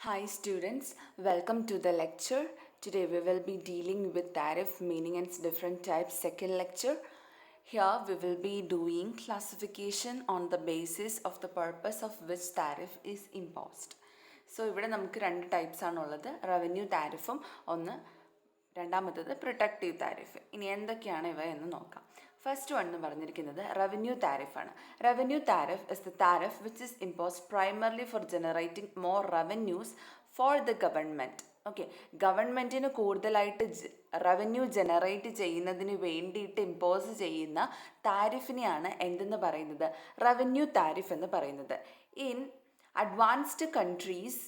Hi students, welcome to the lecture. Today we will be dealing with tariff meaning and its different types, second lecture. Here we will be doing classification on the basis of the purpose of which tariff is imposed. So ഇവിടെ നമുക്ക് രണ്ട് types ആണുള്ളത്, revenue താരിഫും രണ്ടാമത്തത് protective tariff. ഇനി എന്തൊക്കെയാണ് ഇവ എന്ന് നോക്കാം. ഫസ്റ്റ് വൺ എന്ന് പറഞ്ഞിരിക്കുന്നത് റവന്യൂ താരിഫാണ്. Revenue tariff is the tariff which is imposed primarily for generating more revenues for the government. Okay, ഗവൺമെൻറ്റിന് കൂടുതലായിട്ട് റവന്യൂ ജനറേറ്റ് ചെയ്യുന്നതിന് വേണ്ടിയിട്ട് ഇമ്പോസ് ചെയ്യുന്ന താരിഫിനെയാണ് എന്തെന്ന് പറയുന്നത്, റവന്യൂ താരിഫ് എന്ന് പറയുന്നത്. In advanced countries,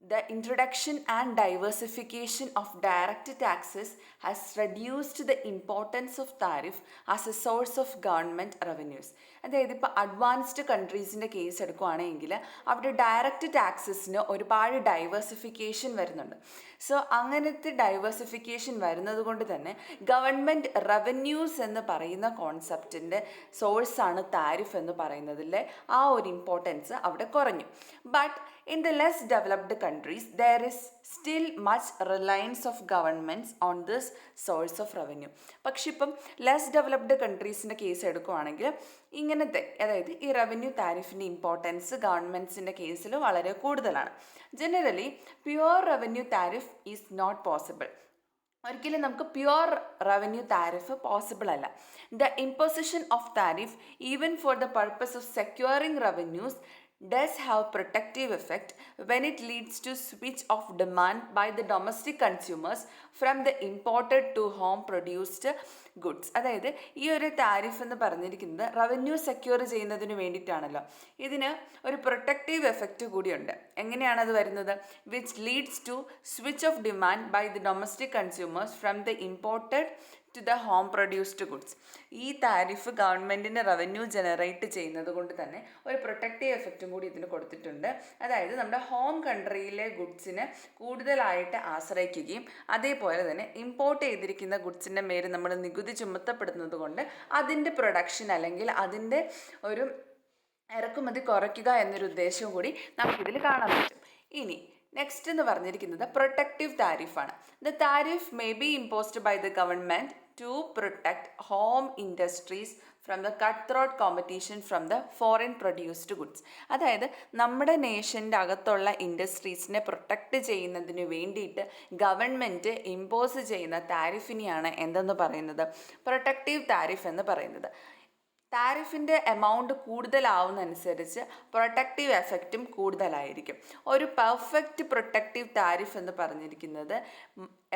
the introduction and diversification of direct taxes has reduced the importance of tariff as a source of government revenues. അതായത് ഇപ്പോൾ അഡ്വാൻസ്ഡ് കൺട്രീസിൻ്റെ കേസ് എടുക്കുകയാണെങ്കിൽ അവിടെ ഡയറക്റ്റ് ടാക്സസിന് ഒരുപാട് ഡൈവേഴ്സിഫിക്കേഷൻ വരുന്നുണ്ട്. സോ അങ്ങനത്തെ ഡൈവേഴ്സിഫിക്കേഷൻ വരുന്നത് കൊണ്ട് തന്നെ ഗവൺമെൻറ് റവന്യൂസ് എന്ന് പറയുന്ന കോൺസെപ്റ്റിൻ്റെ സോഴ്സാണ് താരിഫ് എന്ന് പറയുന്നതിലെ ആ ഒരു ഇമ്പോർട്ടൻസ് അവിടെ കുറഞ്ഞു. But in the less developed countries, there is still much reliance of governments on this source of revenue. പക്ഷെ ഇപ്പം ലെസ് ഡെവലപ്ഡ് കൺട്രീസിൻ്റെ കേസ് എടുക്കുകയാണെങ്കിൽ ഇങ്ങനത്തെ, അതായത് ഈ റവന്യൂ താരിഫിൻ്റെ ഇമ്പോർട്ടൻസ് ഗവൺമെൻറ്റ്സിൻ്റെ കേസിൽ വളരെ കൂടുതലാണ്. Generally pure revenue tariff is not possible. ഒരിക്കലും നമുക്ക് പ്യുവർ റവന്യൂ താരിഫ് പോസിബിൾ അല്ല. The imposition of tariff even for the purpose of securing revenues does have protective effect when it leads to switch of demand by the domestic consumers from the imported to home produced goods. അതായത് ഈ ഒരു tariff എന്ന് പറഞ്ഞിരിക്കുന്നത് revenue secure ചെയ്യുന്നതിന് വേണ്ടിയിട്ടാണല്ലോ. ഇതിന് ഒരു protective effect കൂടിയുണ്ട്. എങ്ങനെയാണ് അത് വരുന്നത്? Which leads to switch off demand by the domestic consumers from the imported to the home produced goods. ഈ താരിഫ് ഗവൺമെൻറ്റിന് റവന്യൂ ജനറേറ്റ് ചെയ്യുന്നത് കൊണ്ട് തന്നെ ഒരു പ്രൊട്ടക്റ്റീവ് എഫക്റ്റും കൂടി ഇതിന് കൊടുത്തിട്ടുണ്ട്. അതായത് നമ്മുടെ ഹോം കൺട്രിയിലെ ഗുഡ്സിനെ കൂടുതലായിട്ട് ആശ്രയിക്കുകയും അതേപോലെ തന്നെ ഇമ്പോർട്ട് ചെയ്തിരിക്കുന്ന ഗുഡ്സിൻ്റെ മേൽ നമ്മൾ നികുതി ചുമത്തപ്പെടുന്നത് കൊണ്ട് അതിൻ്റെ പ്രൊഡക്ഷൻ അല്ലെങ്കിൽ അതിൻ്റെ ഒരു ഇറക്കുമതി കുറയ്ക്കുക എന്നൊരു ഉദ്ദേശവും കൂടി നമുക്കിതിൽ കാണാൻ പറ്റും. ഇനി നെക്സ്റ്റ് എന്ന് പറഞ്ഞിരിക്കുന്നത് പ്രൊട്ടക്റ്റീവ് താരിഫാണ്. The tariff may be imposed by the government to protect home industries from the cutthroat competition from the foreign produced goods. അതായത് നമ്മുടെ നേഷൻ്റെ അകത്തുള്ള ഇൻഡസ്ട്രീസിനെ പ്രൊട്ടക്റ്റ് ചെയ്യുന്നതിന് വേണ്ടിയിട്ട് ഗവൺമെൻറ് ഇമ്പോസ് ചെയ്യുന്ന താരിഫിനെയാണ് എന്തെന്ന് പറയുന്നത്, പ്രൊട്ടക്റ്റീവ് താരിഫ് എന്ന് പറയുന്നത്. താരിഫിൻ്റെ എമൗണ്ട് കൂടുതലാവുന്നതനുസരിച്ച് പ്രൊട്ടക്റ്റീവ് എഫക്റ്റും കൂടുതലായിരിക്കും. ഒരു പെർഫെക്റ്റ് പ്രൊട്ടക്റ്റീവ് താരിഫ് എന്ന് പറഞ്ഞിരിക്കുന്നത്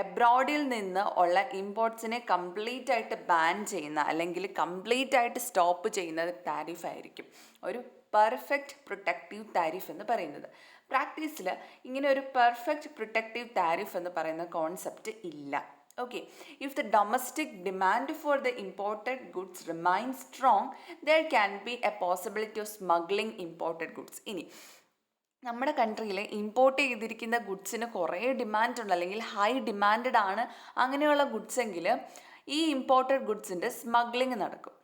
എബ്രോഡിൽ നിന്ന് ഉള്ള ഇമ്പോർട്ട്സിനെ കംപ്ലീറ്റ് ആയിട്ട് ബാൻ ചെയ്യുന്ന അല്ലെങ്കിൽ കംപ്ലീറ്റ് ആയിട്ട് സ്റ്റോപ്പ് ചെയ്യുന്ന താരിഫായിരിക്കും ഒരു പെർഫെക്റ്റ് പ്രൊട്ടക്റ്റീവ് താരിഫ് എന്ന് പറയുന്നത്. പ്രാക്ടീസിൽ ഇങ്ങനെ ഒരു പെർഫെക്റ്റ് പ്രൊട്ടക്റ്റീവ് താരിഫ് എന്ന് പറയുന്ന കോൺസെപ്റ്റ് ഇല്ല. Okay, if the domestic demand for the imported goods remains strong, there can be a possibility of smuggling imported goods. ഇനി നമ്മുടെ കൺട്രിയിൽ ഇമ്പോർട്ട് ചെയ്തിരിക്കുന്ന ഗുഡ്സിന് കുറേ ഡിമാൻഡ് ഉണ്ട്, അല്ലെങ്കിൽ ഹൈ ഡിമാൻഡഡ് ആണ് അങ്ങനെയുള്ള ഗുഡ്സ് എങ്കിൽ ഈ ഇമ്പോർട്ടഡ് ഗുഡ്സിൻ്റെ സ്മഗ്ലിംഗ് നടക്കും.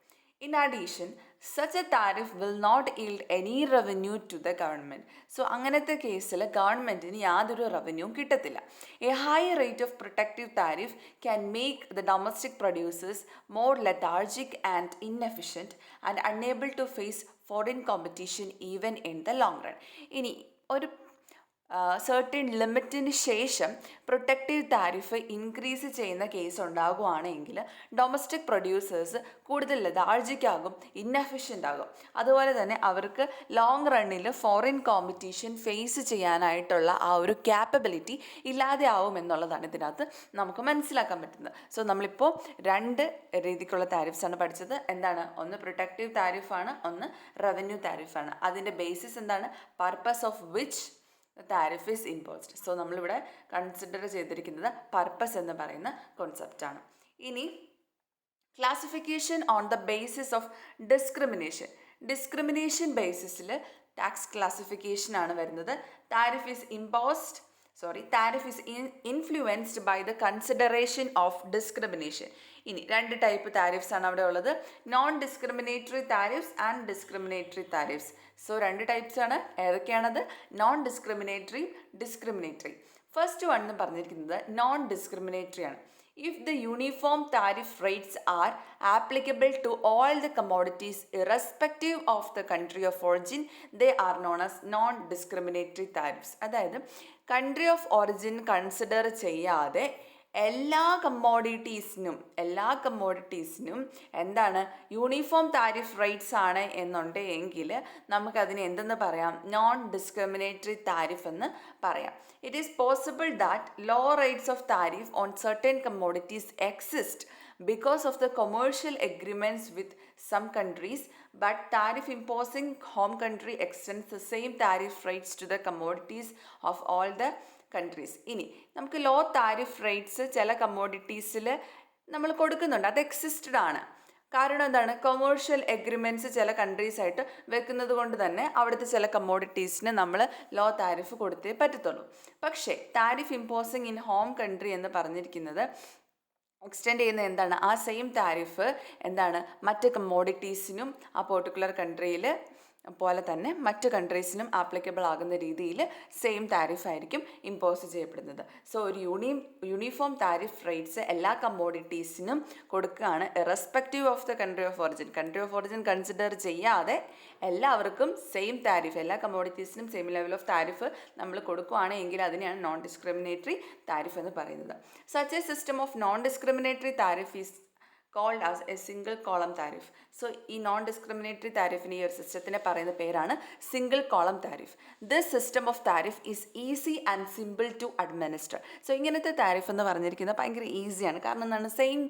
In addition, such a tariff will not yield any revenue to the government. So അങ്ങനത്തെ കേസിൽ ഗവൺമെൻറ്റിന് യാതൊരു റവന്യൂവും കിട്ടത്തില്ല. A high rate of protective tariff can make the domestic producers more lethargic and inefficient and unable to face foreign competition even in the long run. ഇനി ഒരു certain ലിമിറ്റിന് ശേഷം protective tariff increase ചെയ്യുന്ന case ഉണ്ടാകുകയാണെങ്കിൽ domestic producers കൂടുതൽ ലെഥാർജിക്കാകും, inefficient ആകും. അതുപോലെ തന്നെ അവർക്ക് long റണ്ണിൽ foreign competition face ചെയ്യാനായിട്ടുള്ള ആ ഒരു ക്യാപ്പബിലിറ്റി ഇല്ലാതെ ആവും എന്നുള്ളതാണ് ഇതിനകത്ത് നമുക്ക് മനസ്സിലാക്കാൻ പറ്റുന്നത്. സോ നമ്മളിപ്പോൾ രണ്ട് രീതിക്കുള്ള താരിഫ്സാണ് പഠിച്ചത്. എന്താണ്? ഒന്ന് പ്രൊട്ടക്റ്റീവ് താരിഫാണ്, ഒന്ന് റവന്യൂ താരിഫാണ്. അതിൻ്റെ ബേസിസ് എന്താണ്? Purpose of which tariff is imposed. So നമ്മളിവിടെ കൺസിഡർ ചെയ്തിരിക്കുന്നത് പർപ്പസ് എന്ന് പറയുന്ന കോൺസെപ്റ്റാണ്. ഇനി classification on the basis of discrimination. Discrimination ബേസിസിൽ ടാക്സ് ക്ലാസിഫിക്കേഷൻ ആണ് വരുന്നത്. Tariff is imposed tariff is influenced by the consideration of discrimination. ഇനി രണ്ട് ടൈപ്പ് താരിഫ്സ് ആണ് അവിടെ ഉള്ളത്, non discriminatory tariffs and discriminatory tariffs. So രണ്ട് ടൈപ്സ് ആണ്. ഏതൊക്കെയാണത്? Non discriminatory, discriminatory. First one എന്ന് പറഞ്ഞിരിക്കുന്നത് നോൺ ഡിസ്ക്രിമിനേറ്ററി ആണ്. If the uniform tariff rates are applicable to all the commodities irrespective of the country of origin, they are known as non-discriminatory tariffs. അതായത് country of origin consider ചെയ്യാതെ എല്ലാ കമ്മോഡിറ്റീസിനും എന്താണ് uniform tariff rates ആണ് എന്നുണ്ടെങ്കിൽ നമുക്കതിനെ എന്തെന്ന് പറയാം? നോൺ ഡിസ്ക്രിമിനേറ്ററി താരിഫ് എന്ന് പറയാം. It is possible that low rates of tariff on certain commodities exist because of the commercial agreements with some countries, but tariff imposing home country extends the same tariff rates to the commodities of all the countries. ഇനി നമുക്ക് law tariff rates ചില കമ്മോഡിറ്റീസിൽ നമ്മൾ കൊടുക്കുന്നുണ്ട്, അത് existed ആണ്. കാരണം എന്താണ്? Commercial agreements ചില കൺട്രീസായിട്ട് വെക്കുന്നത് കൊണ്ട് തന്നെ അവിടുത്തെ ചില കമ്മോഡിറ്റീസിന് നമ്മൾ ലോ താരിഫ് കൊടുത്തേ പറ്റത്തുള്ളൂ. പക്ഷേ tariff imposing in home country എന്ന് പറഞ്ഞിരിക്കുന്നത് എക്സ്റ്റെൻഡ് ചെയ്യുന്ന എന്താണ്? ആ സെയിം താരിഫ് എന്താണ് മറ്റ് കമ്മോഡിറ്റീസിനും ആ പെർട്ടിക്കുലർ കൺട്രിയിൽ പോലെ തന്നെ മറ്റ് കൺട്രീസിനും ആപ്ലിക്കബിൾ ആകുന്ന രീതിയിൽ സെയിം താരിഫായിരിക്കും ഇമ്പോസ് ചെയ്യപ്പെടുന്നത്. സോ ഒരു യൂണിഫോം താരിഫ് റേറ്റ്സ് എല്ലാ കമ്മോഡിറ്റീസിനും കൊടുക്കുകയാണ്, irrespective of the country of origin consider ചെയ്യാതെ എല്ലാവർക്കും സെയിം താരിഫ്, എല്ലാ കമ്മോഡിറ്റീസിനും സെയിം ലെവൽ ഓഫ് താരിഫ് നമ്മൾ കൊടുക്കുകയാണ് എങ്കിൽ അതിനെയാണ് നോൺ ഡിസ്ക്രിമിനേറ്ററി താരിഫ് എന്ന് പറയുന്നത്. Such A system of non discriminatory tariff is called as a single column tariff. So ഈ നോൺ ഡിസ്ക്രിമിനേറ്ററി താരിഫിന് ഈ ഒരു സിസ്റ്റത്തിനെ പറയുന്ന പേരാണ് single column tariff. This system of tariff is easy and simple to administer. So ഇങ്ങനത്തെ tariff എന്ന് പറഞ്ഞിരിക്കുന്നത് ഭയങ്കര ഈസിയാണ്. കാരണം എന്താണ്? സെയിം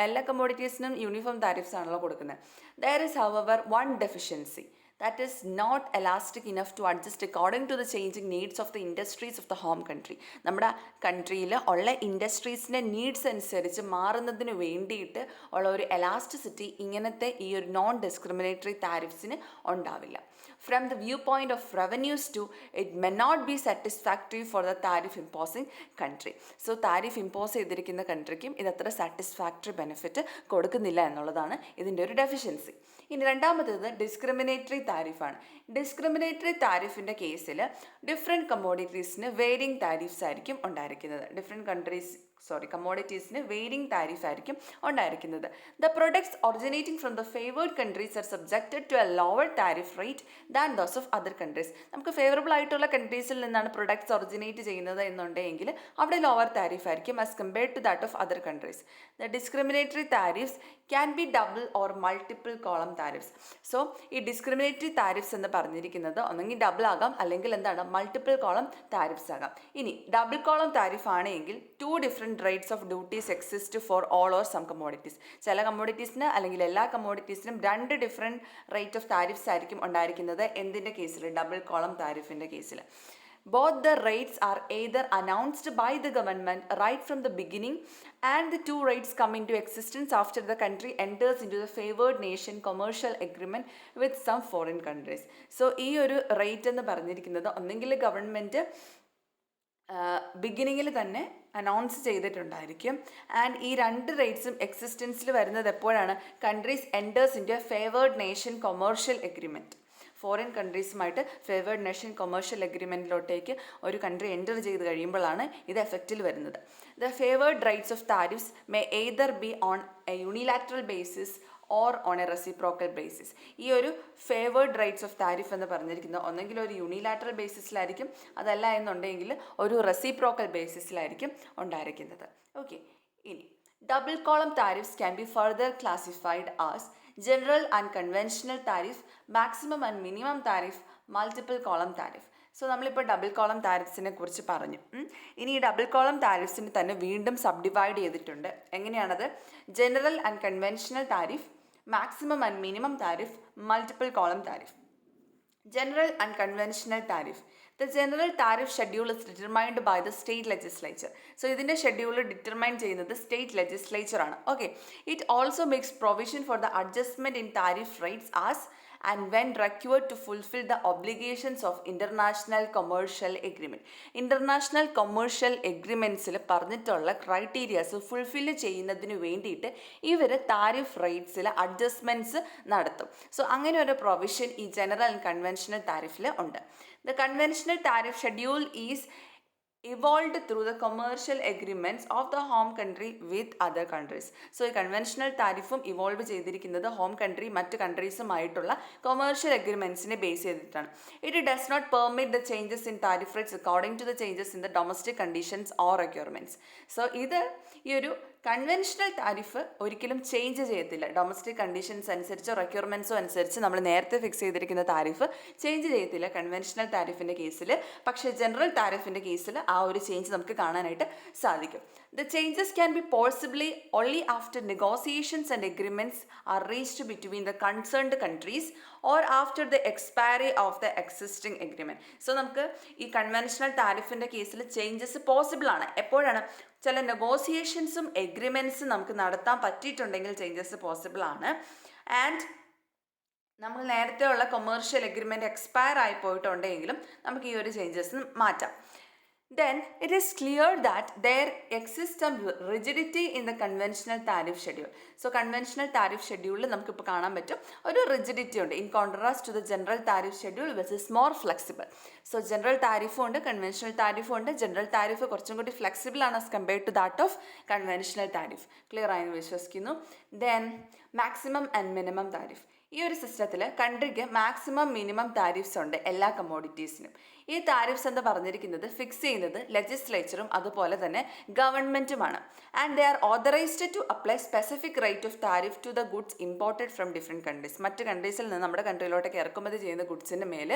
എല്ലാ കമ്മോഡിറ്റീസിനും യൂണിഫോം താരിഫ്സ് ആണല്ലോ കൊടുക്കുന്നത്. There is however one deficiency, that is not elastic enough to adjust according to the changing needs of the industries of the home country. നമ്മുടെ കൺട്രിയിൽ ഉള്ള ഇൻഡസ്ട്രീസിൻ്റെ നീഡ്സ് അനുസരിച്ച് മാറുന്നതിന് വേണ്ടിയിട്ട് ഉള്ള ഒരു എലാസ്റ്റിസിറ്റി ഇങ്ങനത്തെ ഈ ഒരു നോൺ ഡിസ്ക്രിമിനേറ്ററി താരിഫ്സിന് ഉണ്ടാവില്ല. From the viewpoint of revenues too, it may not be satisfactory for the tariff imposing country. So tariff impose ചെയ്തിരിക്കുന്ന കൺട്രിക്കും ഇതത്ര സാറ്റിസ്ഫാക്ടറി ബെനിഫിറ്റ് കൊടുക്കുന്നില്ല എന്നുള്ളതാണ് ഇതിൻ്റെ ഒരു ഡെഫിഷ്യൻസി. ഇനി രണ്ടാമത്തേത് ഡിസ്ക്രിമിനേറ്ററി താരിഫാണ്. ഡിസ്ക്രിമിനേറ്ററി താരിഫിൻ്റെ കേസിൽ ഡിഫറെൻറ്റ് കമ്മോഡിറ്റീസിന് വേരിങ് താരിഫ്സ് ആയിരിക്കും ഉണ്ടായിരിക്കുന്നത്. കമ്മോഡിറ്റീസിന് വേരിങ് താരിഫ് ആയിരിക്കും ഉണ്ടായിരിക്കുന്നത്. The products originating from the favoured countries are subjected to a lower tariff rate than those of other countries. നമുക്ക് ഫേവറബിൾ ആയിട്ടുള്ള കൺട്രീസിൽ നിന്നാണ് പ്രൊഡക്ട്സ് ഒറിജിനേറ്റ് ചെയ്യുന്നത് എന്നുണ്ടെങ്കിൽ അവിടെ ലോവർ താരിഫ് ആയിരിക്കും as compared to that of other countries. The discriminatory tariffs can be double or multiple column tariffs. So ഈ discriminatory tariffs എന്ന് പറഞ്ഞിരിക്കുന്നത് ഒന്നെങ്കിൽ ഡബിൾ ആകാം, അല്ലെങ്കിൽ എന്താണ് മൾട്ടിപ്പിൾ കോളം താരിഫ്സ് ആകാം. ഇനി ഡബിൾ കോളം താരിഫ് ആണെങ്കിൽ two different rates of duties exist for all or some commodities. ചില കമ്മോഡിറ്റീസിന് അല്ലെങ്കിൽ എല്ലാ കമ്മോഡിറ്റീസിനും രണ്ട് ഡിഫറെൻറ്റ് റേറ്റ് ഓഫ് താരിഫ്സ് ആയിരിക്കും ഉണ്ടായിരിക്കുന്നത്. എന്തിൻ്റെ കേസിൽ? ഡബിൾ കോളം താരിഫിൻ്റെ കേസിൽ. Both the rates are either announced by the government right from the beginning, and the two rates come into existence after the country enters into the favored nation commercial agreement with some foreign countries. So ഈ ഒരു rate എന്ന് പറഞ്ഞിരിക്കുന്നത് ഒന്നെങ്കിൽ government ബിഗിനിങ്ങിൽ തന്നെ announce ചെയ്തിട്ടുണ്ടായിരിക്കും. And ഈ രണ്ട് റേറ്റ്സും എക്സിസ്റ്റൻസിൽ വരുന്നത് എപ്പോഴാണ്? Countries enters into a favoured nation commercial agreement. Foreign കൺട്രീസുമായിട്ട് ഫേവേർഡ് നേഷൻ കൊമേഴ്ഷ്യൽ എഗ്രിമെൻറ്റിലോട്ടേക്ക് ഒരു കൺട്രി എൻ്റർ ചെയ്ത് കഴിയുമ്പോഴാണ് ഇത് എഫക്റ്റിൽ വരുന്നത്. The favoured rights of tariffs may either be on a unilateral basis or on a reciprocal basis. ഈ ഒരു ഫേവേർഡ് റൈറ്റ്സ് ഓഫ് താരിഫ് എന്ന് പറഞ്ഞിരിക്കുന്നത് ഒന്നെങ്കിൽ ഒരു യൂണിലാറ്ററൽ ബേസിസിലായിരിക്കും, അതല്ല എന്നുണ്ടെങ്കിൽ ഒരു റെസിപ്രോക്കൽ ബേസിസിലായിരിക്കും ഉണ്ടായിരിക്കുന്നത്. ഓക്കെ, ഇനി double column tariffs can B further classified as general and conventional tariff, maximum and minimum tariff, multiple column tariff. So നമ്മളിപ്പോൾ ഡബിൾ കോളം താരിഫ്സിനെ കുറിച്ച് പറഞ്ഞു. ഇനി ഈ ഡബിൾ കോളം താരിഫ്സിന് തന്നെ വീണ്ടും സബ്ഡിവൈഡ് ചെയ്തിട്ടുണ്ട്. എങ്ങനെയാണത്? General and conventional tariff, maximum and minimum tariff, multiple column tariff. General and conventional tariff. The general tariff schedule is determined by the state legislature. So ഇതിൻ്റെ ഷെഡ്യൂൾ ഡിറ്റർമൈൻ ചെയ്യുന്നത് സ്റ്റേറ്റ് ലെജിസ്ലേച്ചർ ആണ്. Okay, it also makes provision for the adjustment in tariff rates as and when required to fulfill the obligations of international commercial agreement. International commercial agreementsൽ പറഞ്ഞിട്ടുള്ള criterias fulfil ചെയ്യുന്നതിന് വേണ്ടിയിട്ട് ഇവർ tariff റേറ്റ്സിൽ adjustments നടത്തും. So അങ്ങനെ ഒരു provision ഈ general and conventional താരിഫിൽ ഉണ്ട്. The conventional tariff schedule is evolved through the commercial agreements of the home country with other countries. So ഈ കൺവെൻഷണൽ താരിഫും ഇവോൾവ് ചെയ്തിരിക്കുന്നത് ഹോം കൺട്രി മറ്റ് കൺട്രീസുമായിട്ടുള്ള കൊമേഴ്ഷ്യൽ അഗ്രിമെൻറ്റ്സിനെ ബേസ് ചെയ്തിട്ടാണ്. It does not permit the changes in tariff rates according to the changes in the domestic conditions or requirements. So ഇത് ഈ ഒരു കൺവെൻഷണൽ താരിഫ് ഒരിക്കലും ചേഞ്ച് ചെയ്യത്തില്ല. ഡൊമസ്റ്റിക് കണ്ടീഷൻസ് അനുസരിച്ചോ റിക്വയർമെൻറ്റ്സോ അനുസരിച്ച് നമ്മൾ നേരത്തെ ഫിക്സ് ചെയ്തിരിക്കുന്ന താരിഫ് ചേഞ്ച് ചെയ്യത്തില്ല കൺവെൻഷണൽ താരിഫിൻ്റെ കേസിൽ. പക്ഷേ ജനറൽ താരിഫിൻ്റെ കേസിൽ ആ ഒരു ചേഞ്ച് നമുക്ക് കാണാനായിട്ട് സാധിക്കും. The changes can be possibly only after negotiations and agreements are reached between the concerned countries or after the expiry of the existing agreement. So നമുക്ക് ഈ കൺവെൻഷണൽ താരിഫിൻ്റെ കേസിൽ ചേഞ്ചസ് പോസിബിൾ ആണ്. എപ്പോഴാണ്? ചില നെഗോസിയേഷൻസും എഗ്രിമെൻറ്റ്സും നമുക്ക് നടത്താൻ പറ്റിയിട്ടുണ്ടെങ്കിൽ ചേഞ്ചസ് പോസിബിൾ ആണ്. ആൻഡ് നമ്മൾ നേരത്തെ ഉള്ള കൊമേഴ്ഷ്യൽ എഗ്രിമെൻറ്റ് എക്സ്പയർ ആയി പോയിട്ടുണ്ടെങ്കിലും നമുക്ക് ഈ ഒരു ചേഞ്ചസ് മാറ്റാം. Then it is clear that there exists some rigidity in the conventional tariff schedule. So conventional tariff schedule നമുക്കിപ്പോൾ കാണാൻ പറ്റും ഒരു റിജിഡിറ്റി ഉണ്ട് in contrast to the general tariff schedule which is more flexible. So general താരിഫും ഉണ്ട് conventional താരിഫും ഉണ്ട്. General tariff കുറച്ചും കൂടി ഫ്ലെക്സിബിൾ ആണ് as compared to that of conventional tariff. Clear ആയെന്ന് വിശ്വസിക്കുന്നു. Then maximum and minimum tariff. ഈ ഒരു സിസ്റ്റത്തിൽ കൺട്രിക്ക് മാക്സിമം മിനിമം താരിഫ്സ് ഉണ്ട് എല്ലാ കമ്മോഡിറ്റീസിനും. ഈ താരിഫ്സ് എന്ന് പറഞ്ഞിരിക്കുന്നത് ഫിക്സ് ചെയ്യുന്നത് ലെജിസ്ലേച്ചറും അതുപോലെ തന്നെ ഗവൺമെൻറ്റുമാണ്. And they are authorised to apply specific rate of tariff to the goods imported from different countries. മറ്റ് കൺട്രീസിൽ നിന്ന് നമ്മുടെ കൺട്രിയിലോട്ടേക്ക് ഇറക്കുമതി ചെയ്യുന്ന ഗുഡ്സിൻ്റെ മേൽ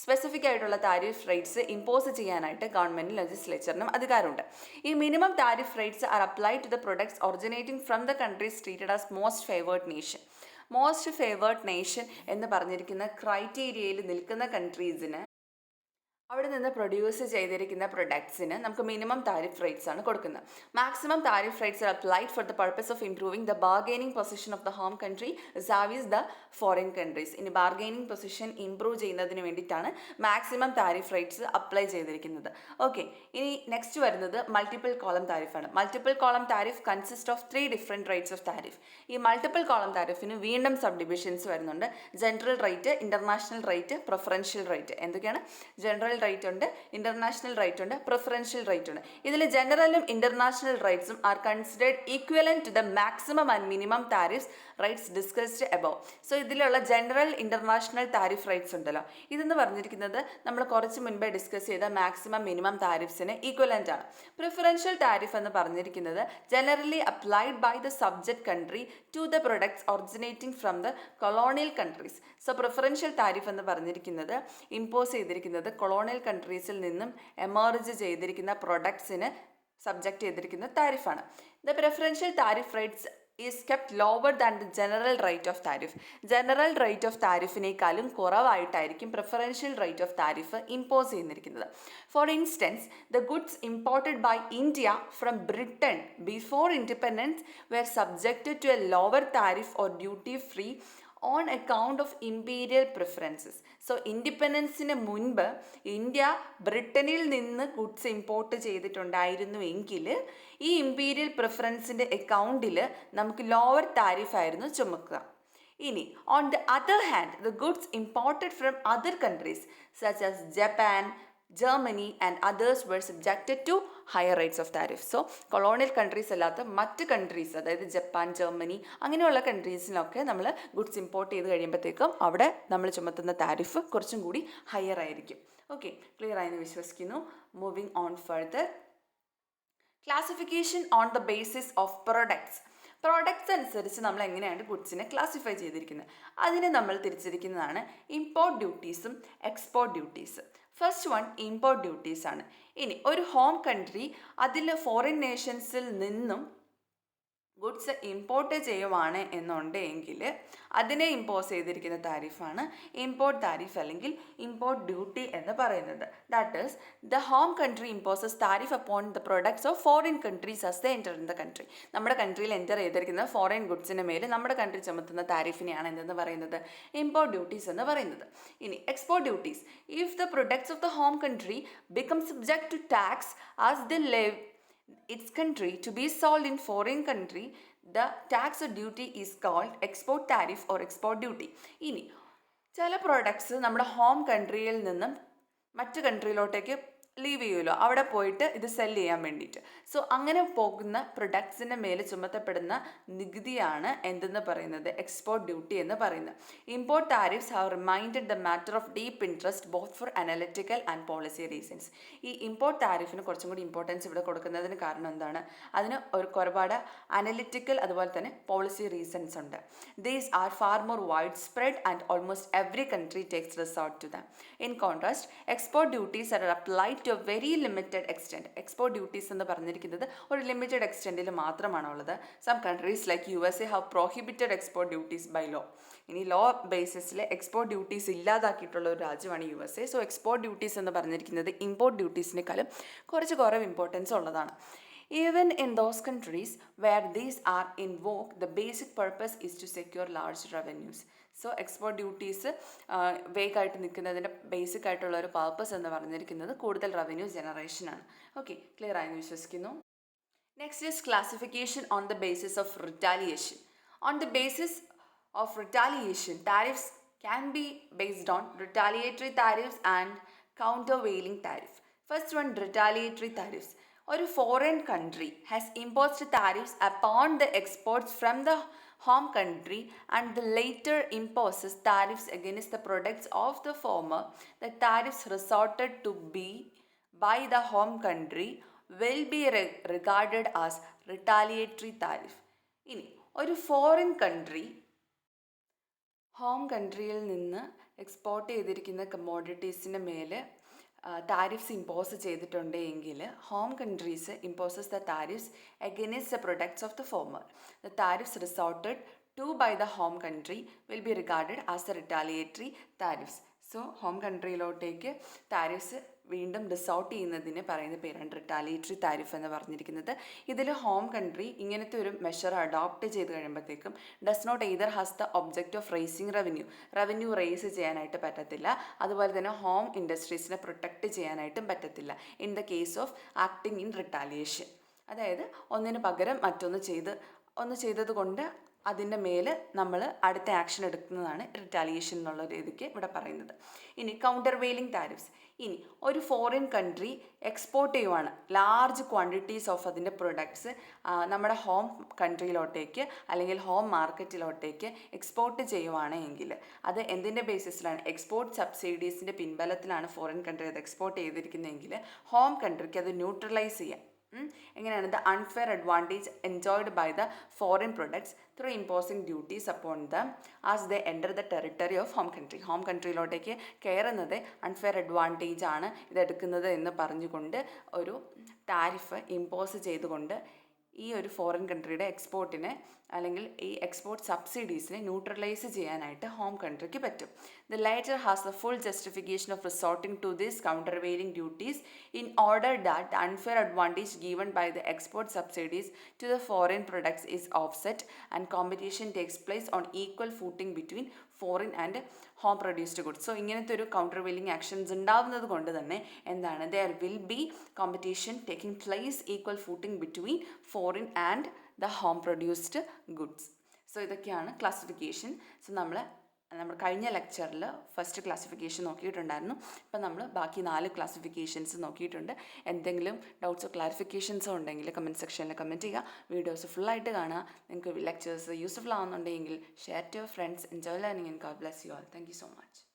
സ്പെസിഫിക് ആയിട്ടുള്ള താരിഫ് റേറ്റ്സ് ഇമ്പോസ് ചെയ്യാനായിട്ട് ഗവൺമെൻറ്റിനും ലെജിസ്ലേച്ചറിനും അധികാരമുണ്ട്. ഈ minimum tariff rates are apply to the products originating from the countries treated as most favoured nation. Most favoured nation എന്ന് പറഞ്ഞിരിക്കുന്ന ക്രൈറ്റീരിയയിൽ നിൽക്കുന്ന കൺട്രീസിന് അവിടെ നിന്ന് പ്രൊഡ്യൂസ് ചെയ്തിരിക്കുന്ന പ്രൊഡക്ട്സിന് നമുക്ക് മിനിമം താരിഫ് റേറ്റ്സ് ആണ് കൊടുക്കുന്നത്. Maximum tariff rates are applied for the purpose of improving the bargaining position of the home country vis-a-vis the foreign countries. ഇനി ബാർഗെയിനിങ് പൊസിഷൻ ഇംപ്രൂവ് ചെയ്യുന്നതിന് വേണ്ടിയിട്ടാണ് മാക്സിമം താരിഫ് റേറ്റ്സ് അപ്ലൈ ചെയ്തിരിക്കുന്നത്. Okay, ഇനി next വരുന്നത് multiple column താരിഫാണ്. Multiple column tariff consist of 3 different rates of tariff. ഈ multiple column താരിഫിന് വീണ്ടും സബ് ഡിവിഷൻസ് വരുന്നുണ്ട്. General rate, international rate, preferential rate. എന്തൊക്കെയാണ്? ജനറൽ റേറ്റ് ഉണ്ട്, ഇന്റർനാഷണൽ റേറ്റ് ഉണ്ട്, പ്രിഫറൻഷ്യൽ റേറ്റ് ഉണ്ട്. ഇതിൽ ജനറലും ഇന്റർനാഷണൽ റേറ്റ്സും are considered equivalent to the maximum and minimum tariffs rates discussed above. So ഇതിലുള്ള ജനറൽ ഇന്റർനാഷണൽ താരിഫ് റേറ്റ്സ് ഉണ്ടല്ലോ, ഇതെന്ന് പറഞ്ഞിരിക്കുന്നത് നമ്മൾ കുറച്ച് മുൻപേ ഡിസ്കസ് ചെയ്ത മാക്സിമം മിനിമം താരിഫ്സിന് ഈക്വലന്റ് ആണ്. പ്രിഫറൻഷ്യൽ താരിഫ് എന്ന് പറഞ്ഞിരിക്കുന്നത് generally applied by the subject country to the products originating from the colonial countries. So preferential tariff എന്ന് പറഞ്ഞിരിക്കുന്നത് ഇമ്പോസ് ചെയ്തിരിക്കുന്നത് കൊളോണിയൽ കൺട്രീസിൽ നിന്നും എമർജ് ചെയ്തിരിക്കുന്ന പ്രൊഡക്ട്സിന് സബ്ജക്റ്റ് ചെയ്തിരിക്കുന്ന താരിഫാണ്. The preferential tariff rates is kept lower than the general rate of tariff. General rate of താരിഫിനേക്കാളും കുറവായിട്ടായിരിക്കും preferential rate of tariff impose ചെയ്തിരിക്കുന്നത്. For instance, the goods imported by India from Britain before independence were subjected to a lower tariff or duty free on account of imperial preferences. So ഇൻഡിപെൻഡൻസിന് മുൻപ് India ബ്രിട്ടനിൽ നിന്ന് goods import ചെയ്തിട്ടുണ്ടായിരുന്നു എങ്കിൽ ഈ imperial പ്രിഫറൻസിൻ്റെ അക്കൗണ്ടിൽ നമുക്ക് ലോവർ താരിഫായിരുന്നു ചുമക്കുക. ഇനി on the other hand, the goods imported from other countries such as Japan, Germany and others were subjected to higher rates of tariff. So colonial countries അല്ലാത്ത മറ്റ് കൺട്രീസ്, അതായത് Japan, Germany അങ്ങനെയുള്ള കൺട്രീസിനൊക്കെ നമ്മൾ goods import ചെയ്ത് കഴിയുമ്പോഴത്തേക്കും അവിടെ നമ്മൾ ചുമത്തുന്ന താരിഫ് കുറച്ചും കൂടി ഹയർ ആയിരിക്കും. ഓക്കെ, ക്ലിയർ ആയെന്ന് വിശ്വസിക്കുന്നു. Moving on further, classification on the basis of products. Products അനുസരിച്ച് നമ്മൾ എങ്ങനെയാണ് ഗുഡ്സിനെ ക്ലാസിഫൈ ചെയ്തിരിക്കുന്നത്, അതിനെ നമ്മൾ തിരിച്ചിരിക്കുന്നതാണ് ഇമ്പോർട്ട് ഡ്യൂട്ടീസും export duties. First one import duties ആണ്. ഇനി ഒരു ഹോം കൺട്രി അതിൽ ഫോറിൻ നേഷൻസിൽ നിന്നും ഗുഡ്സ് ഇമ്പോർട്ട് ചെയ്യുവാണ് എന്നുണ്ടെങ്കിൽ അതിനെ ഇമ്പോസ് ചെയ്തിരിക്കുന്ന താരിഫാണ് ഇമ്പോർട്ട് താരിഫ് അല്ലെങ്കിൽ ഇമ്പോർട്ട് ഡ്യൂട്ടി എന്ന് പറയുന്നത്. That is the home country imposes tariff upon the products of foreign countries as the enter in the country. നമ്മുടെ കൺട്രിയിൽ എൻ്റർ ചെയ്തിരിക്കുന്ന ഫോറിൻ ഗുഡ്സിന് മേൽ നമ്മുടെ കൺട്രി ചുമത്തുന്ന താരിഫിനെയാണ് എന്തെന്ന് പറയുന്നത്? ഇമ്പോർട്ട് ഡ്യൂട്ടീസ് എന്ന് പറയുന്നത്. ഇനി export duties. If the products of the home country become subject to tax as the its country to be sold in foreign country, the tax or duty is called export tariff or export duty. ഇനി ചില products നമ്മുടെ home കൺട്രിയിൽ നിന്നും മറ്റു കൺട്രിയിലോട്ടേക്ക് leave ചെയ്യുമല്ലോ, അവിടെ പോയിട്ട് ഇത് cell ചെയ്യാൻ വേണ്ടിയിട്ട്. സോ അങ്ങനെ പോകുന്ന പ്രൊഡക്ട്സിൻ്റെ മേലെ ചുമത്തപ്പെടുന്ന നികുതിയാണ് എന്തെന്ന് പറയുന്നത്? എക്സ്പോർട്ട് ഡ്യൂട്ടി എന്ന് പറയുന്നത്. Import tariffs have reminded the matter of deep interest both for analytical and policy reasons. ഈ ഇമ്പോർട്ട് താരിഫിന് കുറച്ചും കൂടി ഇമ്പോർട്ടൻസ് ഇവിടെ കൊടുക്കുന്നതിന് കാരണം എന്താണ്? അതിന് ഒരുപാട് അനലിറ്റിക്കൽ അതുപോലെ തന്നെ പോളിസി റീസൺസ് ഉണ്ട്. These are far more widespread and almost every country takes resort to them. In contrast export duties are applied to a very limited extent. Export duties എന്ന് പറഞ്ഞിരിക്കുന്നത് ഒരു ലിമിറ്റഡ് എക്സ്റ്റെൻറ്റിൽ മാത്രമാണുള്ളത്. Some countries like USA have prohibited export duties by law. ഇനി law ബേസിസിൽ export duties ഇല്ലാതാക്കിയിട്ടുള്ള ഒരു രാജ്യമാണ് USA. സോ എക്സ്പോർട്ട് ഡ്യൂട്ടീസ് എന്ന് പറഞ്ഞിരിക്കുന്നത് ഇമ്പോർട്ട് ഡ്യൂട്ടീസിനേക്കാളും കുറവ് ഇമ്പോർട്ടൻസ് ഉള്ളതാണ്. Even in those countries where these are invoked, the basic purpose is to secure large revenues. So export duties വേഗമായിട്ട് നിൽക്കുന്നതിൻ്റെ ബേസിക് ആയിട്ടുള്ള ഒരു പർപ്പസ് എന്ന് പറഞ്ഞിരിക്കുന്നത് കൂടുതൽ റവന്യൂ ജനറേഷനാണ്. ഓക്കെ, ക്ലിയർ ആയെന്ന് വിശ്വസിക്കുന്നു. Next is classification on the basis of retaliation. On the basis of retaliation, tariffs can be based on retaliatory tariffs and countervailing tariff. First one, retaliatory tariffs. ഒരു foreign country has imposed tariffs upon the exports from the home country and the later imposes tariffs against the products of the former. The tariffs resorted to be by the home country will be regarded as retaliatory tariff. ഇനി ഒരു foreign country home കൺട്രിയിൽ നിന്ന് export ചെയ്തിരിക്കുന്ന കമ്മോഡിറ്റീസിന് മേലെ tariffs impose ചെയ്തിട്ടുണ്ടെങ്കിൽ home countries imposes the tariffs against the products of the former. The tariffs resorted to by the home country will be regarded as the retaliatory tariffs. So home കൺട്രിയിലോട്ടേക്ക് tariffs വീണ്ടും resort ചെയ്യുന്നതിന് പറയുന്ന പേരാണ് റിറ്റാലിയേറ്ററി tariff എന്ന് പറഞ്ഞിരിക്കുന്നത്. ഇതിൽ home country ഇങ്ങനത്തെ ഒരു മെഷർ അഡോപ്റ്റ് ചെയ്ത് കഴിയുമ്പോഴത്തേക്കും does not either has the object of raising revenue raise ചെയ്യാനായിട്ട് പറ്റത്തില്ല, അതുപോലെ തന്നെ ഹോം ഇൻഡസ്ട്രീസിനെ പ്രൊട്ടക്റ്റ് ചെയ്യാനായിട്ടും പറ്റത്തില്ല in the case of acting in retaliation. അതായത് ഒന്നിന് പകരം മറ്റൊന്ന് ചെയ്തത് കൊണ്ട് അതിൻ്റെ മേൽ നമ്മൾ അടുത്ത ആക്ഷൻ എടുക്കുന്നതാണ് റിറ്റാലിയേഷൻ എന്നുള്ള രീതിക്ക് ഇവിടെ പറയുന്നത്. ഇനി കൗണ്ടർവെയിലിംഗ് താരിഫ്സ്. ഇനി ഒരു ഫോറിൻ കൺട്രി എക്സ്പോർട്ട് ചെയ്യുവാണ് ലാർജ് ക്വാണ്ടിറ്റീസ് ഓഫ് അതിൻ്റെ പ്രൊഡക്ട്സ് നമ്മുടെ ഹോം കൺട്രിയിലോട്ടേക്ക് അല്ലെങ്കിൽ ഹോം മാർക്കറ്റിലോട്ടേക്ക് എക്സ്പോർട്ട് ചെയ്യുവാണെങ്കിൽ അത് എന്തിൻ്റെ ബേസിസിലാണ്? എക്സ്പോർട്ട് സബ്സിഡീസിൻ്റെ പിൻബലത്തിലാണ് ഫോറിൻ കൺട്രി അത് എക്സ്പോർട്ട് ചെയ്തിരിക്കുന്നതെങ്കിൽ ഹോം കൺട്രിക്ക് അത് ന്യൂട്രലൈസ് ചെയ്യാം. എങ്ങനെയാണ്? The unfair advantage enjoyed by the foreign products through imposing duties upon them as the enter the territory of home country. Home കൺട്രിയിലോട്ടേക്ക് കയറുന്നത് അൺഫെയർ അഡ്വാൻറ്റേജ് ആണ് ഇതെടുക്കുന്നത് എന്ന് പറഞ്ഞുകൊണ്ട് ഒരു ടാരിഫ് ഇമ്പോസ് ചെയ്തുകൊണ്ട് ഈ ഒരു ഫോറിൻ കൺട്രിയുടെ എക്സ്പോർട്ടിനെ അല്ലെങ്കിൽ ഈ എക്സ്പോർട്ട് സബ്സിഡീസിനെ ന്യൂട്രലൈസ് ചെയ്യാനായിട്ട് ഹോം കൺട്രിക്ക് പറ്റും. The latter has the full justification of resorting to this countervailing duties in order that the unfair advantage given by the export subsidies to the foreign products is offset and competition takes place on equal footing between foreign and home produced goods. So ഇങ്ങനത്തെ ഒരു countervailing actions ഉണ്ടാവുന്നത് കൊണ്ട് തന്നെ എന്താണ്? There will be competition taking place equal footing between foreign and the home produced goods. So ഇതൊക്കെയാണ് classification. So നമ്മൾ കഴിഞ്ഞ ലെക്ചറിൽ ഫസ്റ്റ് ക്ലാസിഫിക്കേഷൻ നോക്കിയിട്ടുണ്ടായിരുന്നു. ഇപ്പം നമ്മൾ ബാക്കി 4 ക്ലാസിഫിക്കേഷൻസ് നോക്കിയിട്ടുണ്ട്. എന്തെങ്കിലും ഡൗട്ട്സോ ക്ലാരിഫിക്കേഷൻസോ ഉണ്ടെങ്കിൽ കമൻറ്റ് സെക്ഷനിൽ കമൻറ്റ് ചെയ്യുക. വീഡിയോസ് ഫുള്ളായിട്ട് കാണുക. നിങ്ങൾക്ക് ലെക്ചേഴ്സ് യൂസ്ഫുൾ ആവുന്നുണ്ടെങ്കിൽ share to your friends. Enjoy learning and God bless you all. Thank you so much.